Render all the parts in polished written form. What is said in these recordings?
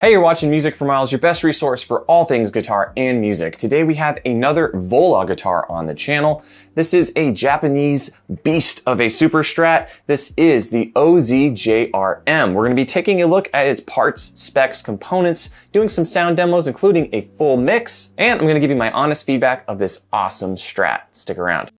Hey, you're watching Music for Miles, your best resource for all things guitar and music. Today we have another Vola guitar on the channel. This is a Japanese beast of a super strat. This is the OZ JRM. We're going to be taking a look at its parts, specs, components, doing some sound demos, including a full mix, and I'm going to give you my honest feedback of this awesome strat. Stick around.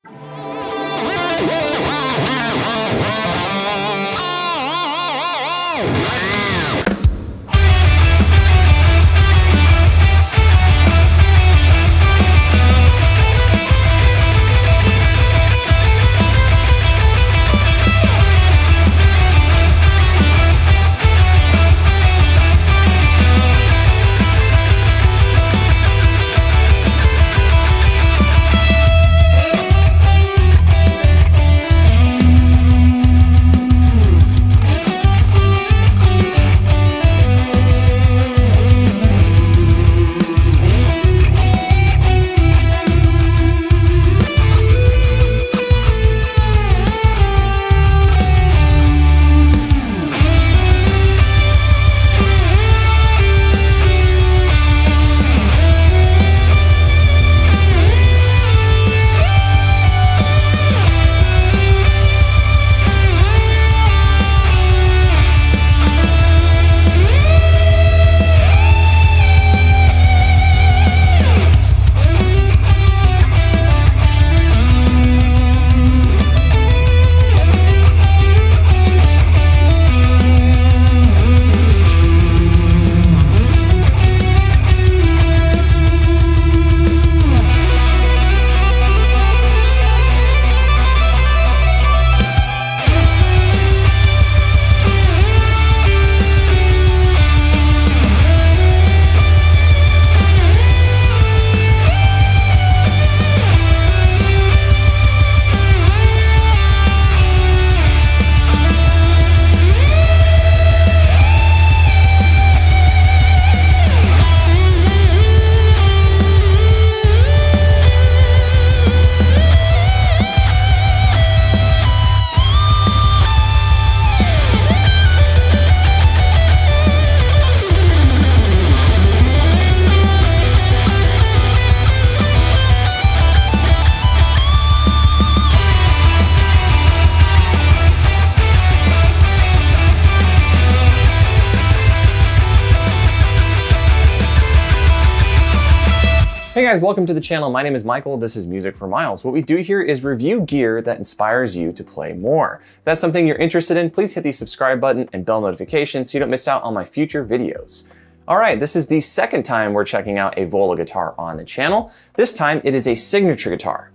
Hey guys, welcome to the channel. My name is Michael. This is Music for Miles. What we do here is review gear that inspires you to play more. If that's something you're interested in, please hit the subscribe button and bell notification so you don't miss out on my future videos. All right, this is the second time we're checking out a Vola guitar on the channel. This time it is a signature guitar.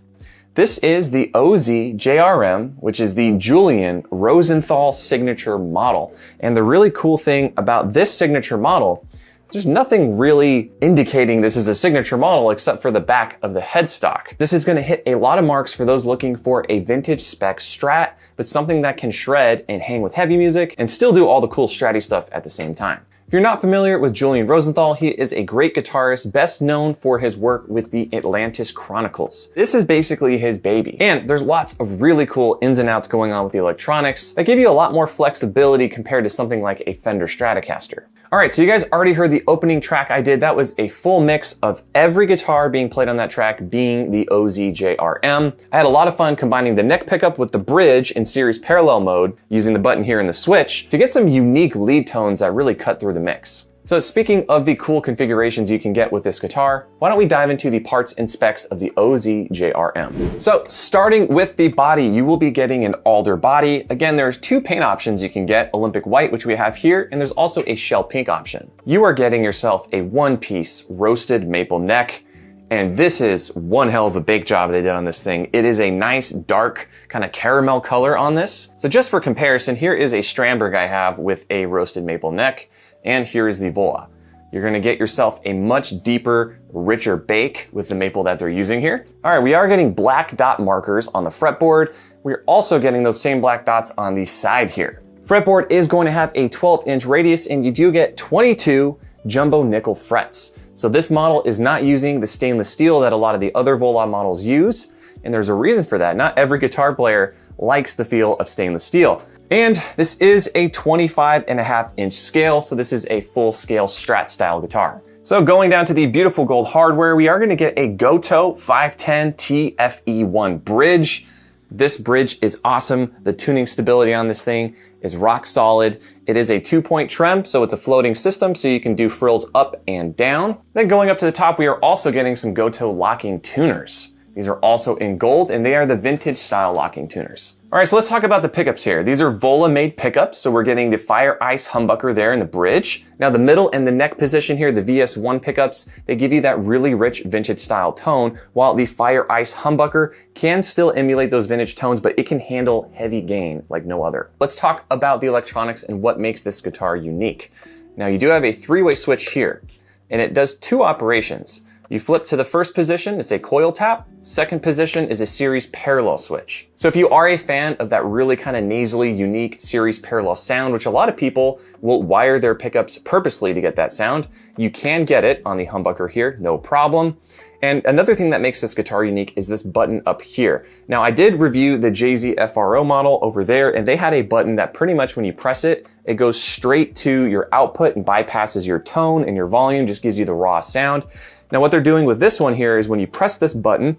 This is the OZ JRM, which is the Julian Rosenthal signature model. And the really cool thing about this signature model, there's nothing really indicating this is a signature model except for the back of the headstock. This is going to hit a lot of marks for those looking for a vintage spec strat, but something that can shred and hang with heavy music and still do all the cool stratty stuff at the same time. If you're not familiar with Julian Rosenthal, he is a great guitarist, best known for his work with the Atlantis Chronicles. This is basically his baby. And there's lots of really cool ins and outs going on with the electronics that give you a lot more flexibility compared to something like a Fender Stratocaster. All right, so you guys already heard the opening track I did. That was a full mix of every guitar being played on that track being the OZ JRM. I had a lot of fun combining the neck pickup with the bridge in series parallel mode using the button here in the switch to get some unique lead tones that really cut through the mix. So speaking of the cool configurations you can get with this guitar, why don't we dive into the parts and specs of the OZ JRM. So starting with the body, you will be getting an alder body. Again, there's two paint options you can get, Olympic white, which we have here, and there's also a shell pink option. You are getting yourself a one-piece roasted maple neck. And this is one hell of a bake job they did on this thing. It is a nice dark kind of caramel color on this. So just for comparison, here is a Strandberg I have with a roasted maple neck. And here is the Vola. You're gonna get yourself a much deeper, richer bake with the maple that they're using here. All right, we are getting black dot markers on the fretboard. We're also getting those same black dots on the side here. Fretboard is going to have a 12-inch radius, and you do get 22 jumbo nickel frets. So this model is not using the stainless steel that a lot of the other Vola models use, and there's a reason for that. Not every guitar player likes the feel of stainless steel. And this is a 25.5-inch scale, so this is a full scale Strat style guitar. So going down to the beautiful gold hardware, we are going to get a Gotoh 510 TFE1 bridge. This bridge is awesome. The tuning stability on this thing is rock solid. It is a 2-point trem, so it's a floating system, so you can do frills up and down. Then going up to the top, we are also getting some Gotoh locking tuners. These are also in gold, and they are the vintage style locking tuners. All right, so let's talk about the pickups here. These are Vola made pickups, so we're getting the Fire Ice humbucker there in the bridge. Now the middle and the neck position here, the VS1 pickups, they give you that really rich vintage style tone, while the Fire Ice humbucker can still emulate those vintage tones, but it can handle heavy gain like no other. Let's talk about the electronics and what makes this guitar unique. Now you do have a 3-way switch here, and it does 2 operations. You flip to the first position, it's a coil tap. Second position is a series parallel switch. So if you are a fan of that really kind of nasally, unique series parallel sound, which a lot of people will wire their pickups purposely to get that sound, you can get it on the humbucker here, no problem. And another thing that makes this guitar unique is this button up here. Now I did review the JZ FRO model over there, and they had a button that pretty much when you press it, it goes straight to your output and bypasses your tone and your volume, just gives you the raw sound. Now what they're doing with this one here is when you press this button,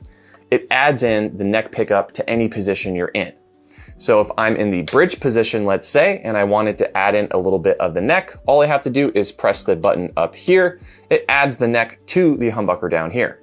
it adds in the neck pickup to any position you're in. So if I'm in the bridge position, let's say, and I wanted to add in a little bit of the neck, all I have to do is press the button up here. It adds the neck to the humbucker down here.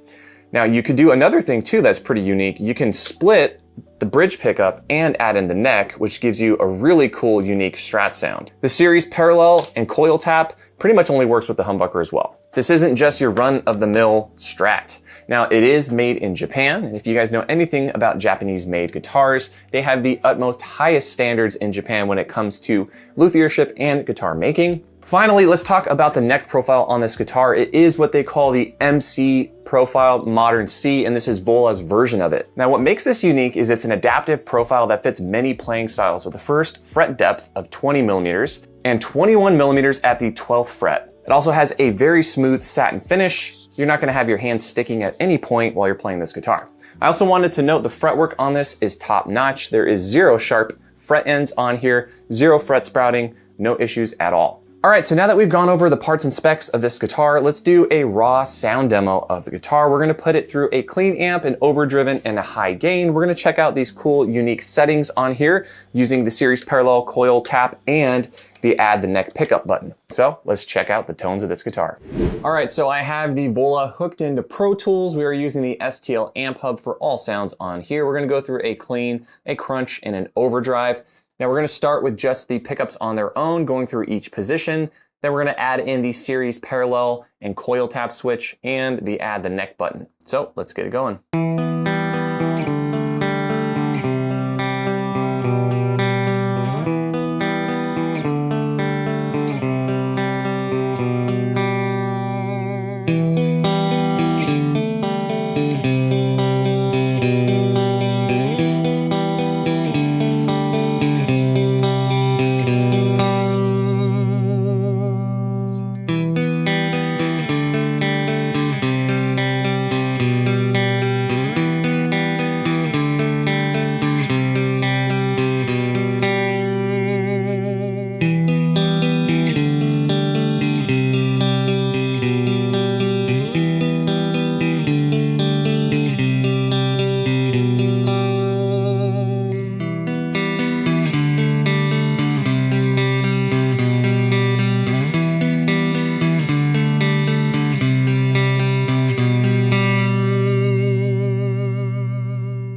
Now you could do another thing too that's pretty unique. You can split the bridge pickup and add in the neck, which gives you a really cool, unique Strat sound. The series parallel and coil tap pretty much only works with the humbucker as well. This isn't just your run-of-the-mill Strat. Now, it is made in Japan, and if you guys know anything about Japanese-made guitars, they have the utmost highest standards in Japan when it comes to luthiership and guitar making. Finally, let's talk about the neck profile on this guitar. It is what they call the MC profile Modern C, and this is Vola's version of it. Now, what makes this unique is it's an adaptive profile that fits many playing styles with the first fret depth of 20 millimeters and 21 millimeters at the 12th fret. It also has a very smooth satin finish. You're not gonna have your hands sticking at any point while you're playing this guitar. I also wanted to note the fretwork on this is top notch. There is 0 sharp fret ends on here, 0 fret sprouting, no issues at all. All right, so now that we've gone over the parts and specs of this guitar, let's do a raw sound demo of the guitar. We're gonna put it through a clean amp, an overdriven, and a high gain. We're gonna check out these cool, unique settings on here using the series parallel coil tap and the add the neck pickup button. So let's check out the tones of this guitar. All right, so I have the Vola hooked into Pro Tools. We are using the STL amp hub for all sounds on here. We're gonna go through a clean, a crunch, and an overdrive. Now we're going to start with just the pickups on their own, going through each position. Then we're going to add in the series parallel and coil tap switch and the add the neck button. So let's get it going.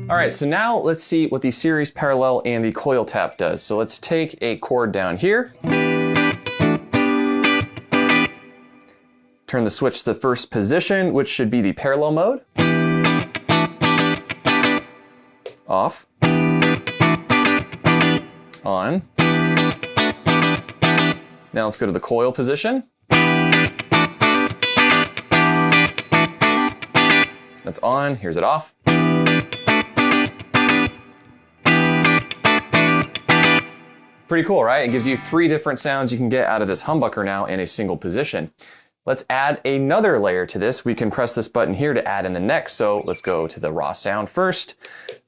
All right, so now let's see what the series parallel and the coil tap does. So let's take a chord down here. Turn the switch to the first position, which should be the parallel mode. Off. On. Now let's go to the coil position. That's on, here's it off. Pretty cool, right? It gives you 3 different sounds you can get out of this humbucker now in a single position. Let's add another layer to this. We can press this button here to add in the neck. So let's go to the raw sound first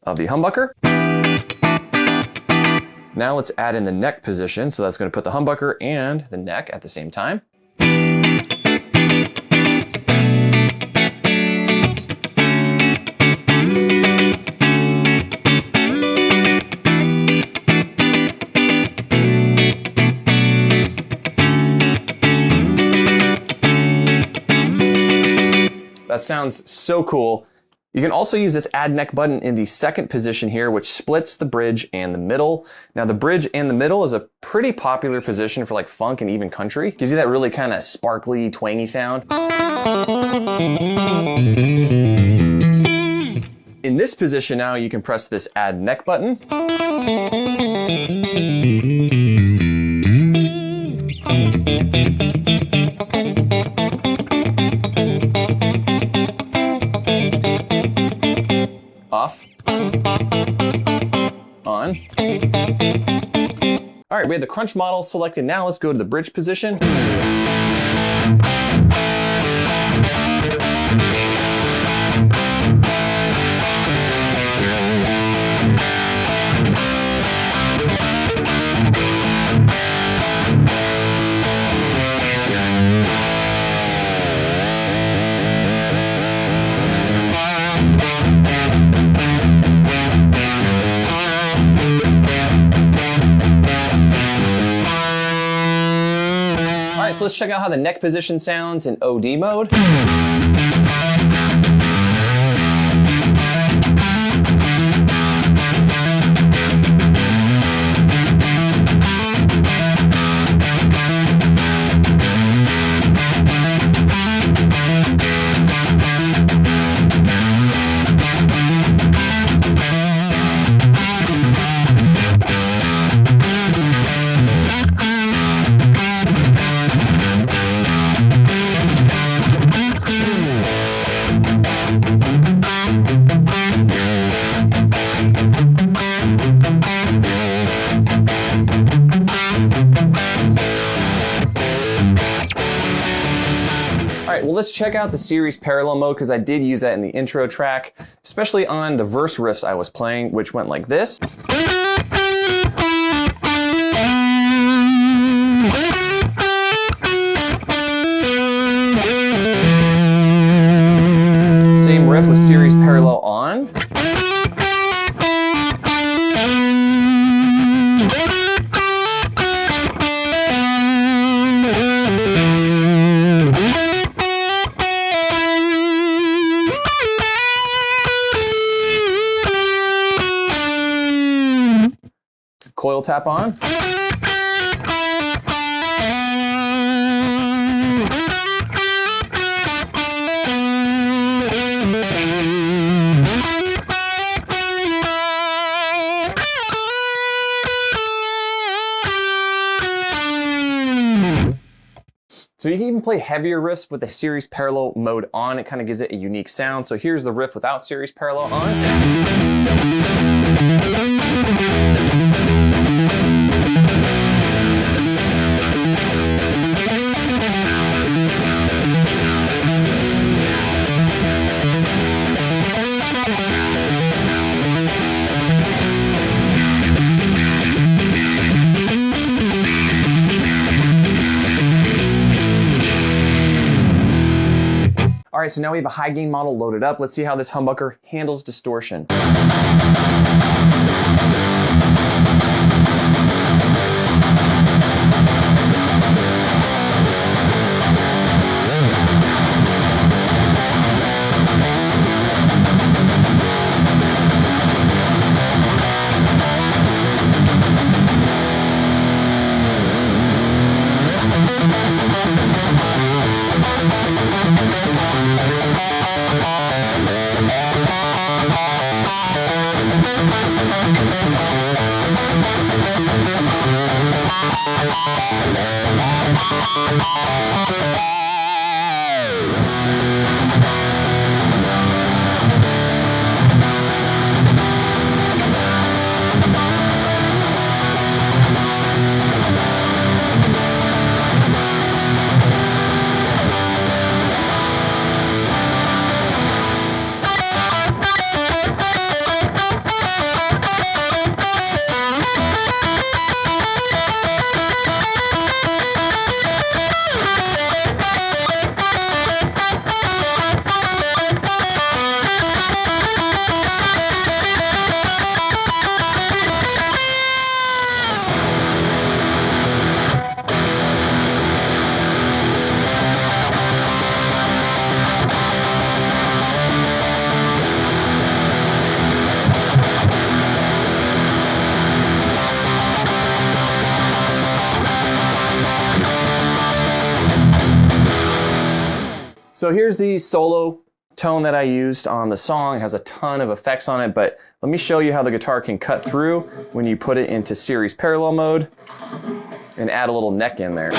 of the humbucker. Now let's add in the neck position. So that's going to put the humbucker and the neck at the same time. That sounds so cool. You can also use this add neck button in the second position here, which splits the bridge and the middle. Now the bridge and the middle is a pretty popular position for like funk and even country. Gives you that really kind of sparkly, twangy sound. In this position now, you can press this add neck button. Off, on. All right, we have the crunch model selected. Now let's go to the bridge position. So let's check out how the neck position sounds in OD mode. Well, let's check out the series parallel mode because I did use that in the intro track, especially on the verse riffs I was playing, which went like this. Same riff with series parallel on. Coil tap on. So you can even play heavier riffs with the series parallel mode on. It kind of gives it a unique sound. So here's the riff without series parallel on. All right, so now we have a high gain model loaded up. Let's see how this humbucker handles distortion. So here's the solo tone that I used on the song. It has a ton of effects on it, but let me show you how the guitar can cut through when you put it into series parallel mode and add a little neck in there.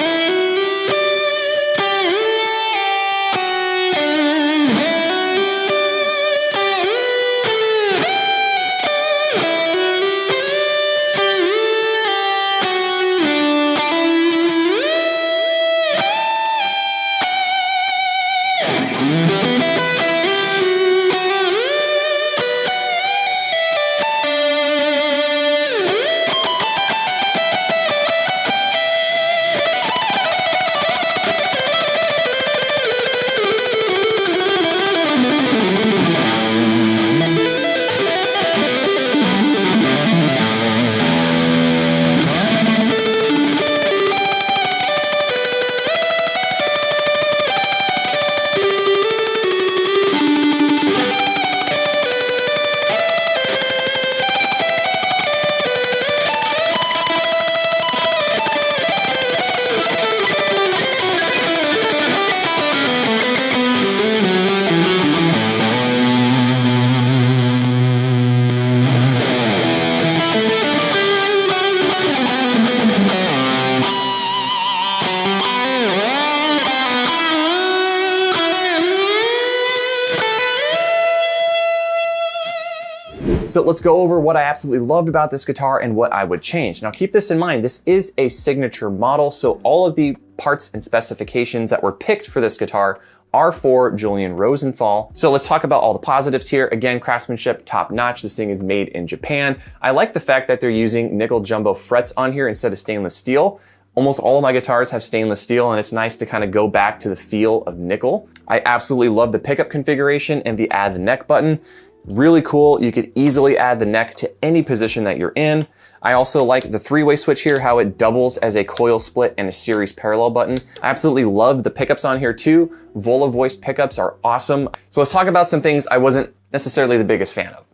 So let's go over what I absolutely loved about this guitar and what I would change. Now keep this in mind, this is a signature model, so all of the parts and specifications that were picked for this guitar are for Julian Rosenthal. So let's talk about all the positives here. Again, craftsmanship, top notch. This thing is made in Japan. I like the fact that they're using nickel jumbo frets on here instead of stainless steel. Almost all of my guitars have stainless steel, and it's nice to kind of go back to the feel of nickel. I absolutely love the pickup configuration and the add the neck button. Really cool. You could easily add the neck to any position that you're in. I also like the three-way switch here, how it doubles as a coil split and a series parallel button. I absolutely love the pickups on here too. Vola voice pickups are awesome. So let's talk about some things I wasn't necessarily the biggest fan of.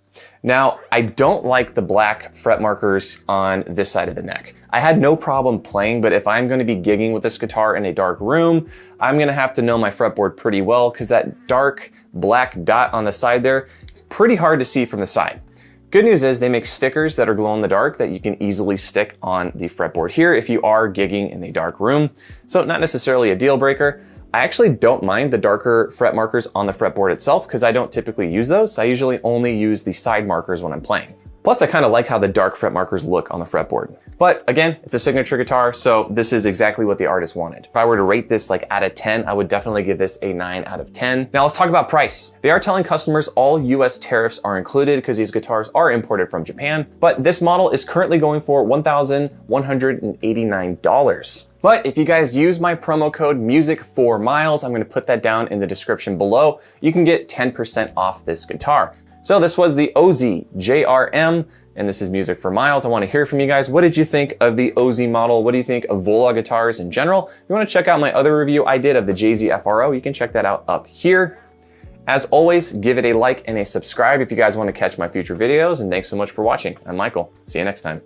Now, I don't like the black fret markers on this side of the neck. I had no problem playing, but if I'm going to be gigging with this guitar in a dark room, I'm going to have to know my fretboard pretty well because that dark black dot on the side there is pretty hard to see from the side. Good news is they make stickers that are glow in the dark that you can easily stick on the fretboard here if you are gigging in a dark room. So not necessarily a deal breaker. I actually don't mind the darker fret markers on the fretboard itself because I don't typically use those. I usually only use the side markers when I'm playing. Plus, I kind of like how the dark fret markers look on the fretboard. But again, it's a signature guitar, so this is exactly what the artist wanted. If I were to rate this like out of 10, I would definitely give this a 9 out of 10. Now let's talk about price. They are telling customers all US tariffs are included because these guitars are imported from Japan, but this model is currently going for $1,189. But if you guys use my promo code MUSIC4MILES, I'm going to put that down in the description below. You can get 10% off this guitar. So this was the OZ JRM, and this is Music for Miles. I want to hear from you guys. What did you think of the OZ model? What do you think of Vola guitars in general? If you want to check out my other review I did of the JZ FRO, you can check that out up here. As always, give it a like and a subscribe if you guys want to catch my future videos, and thanks so much for watching. I'm Michael. See you next time.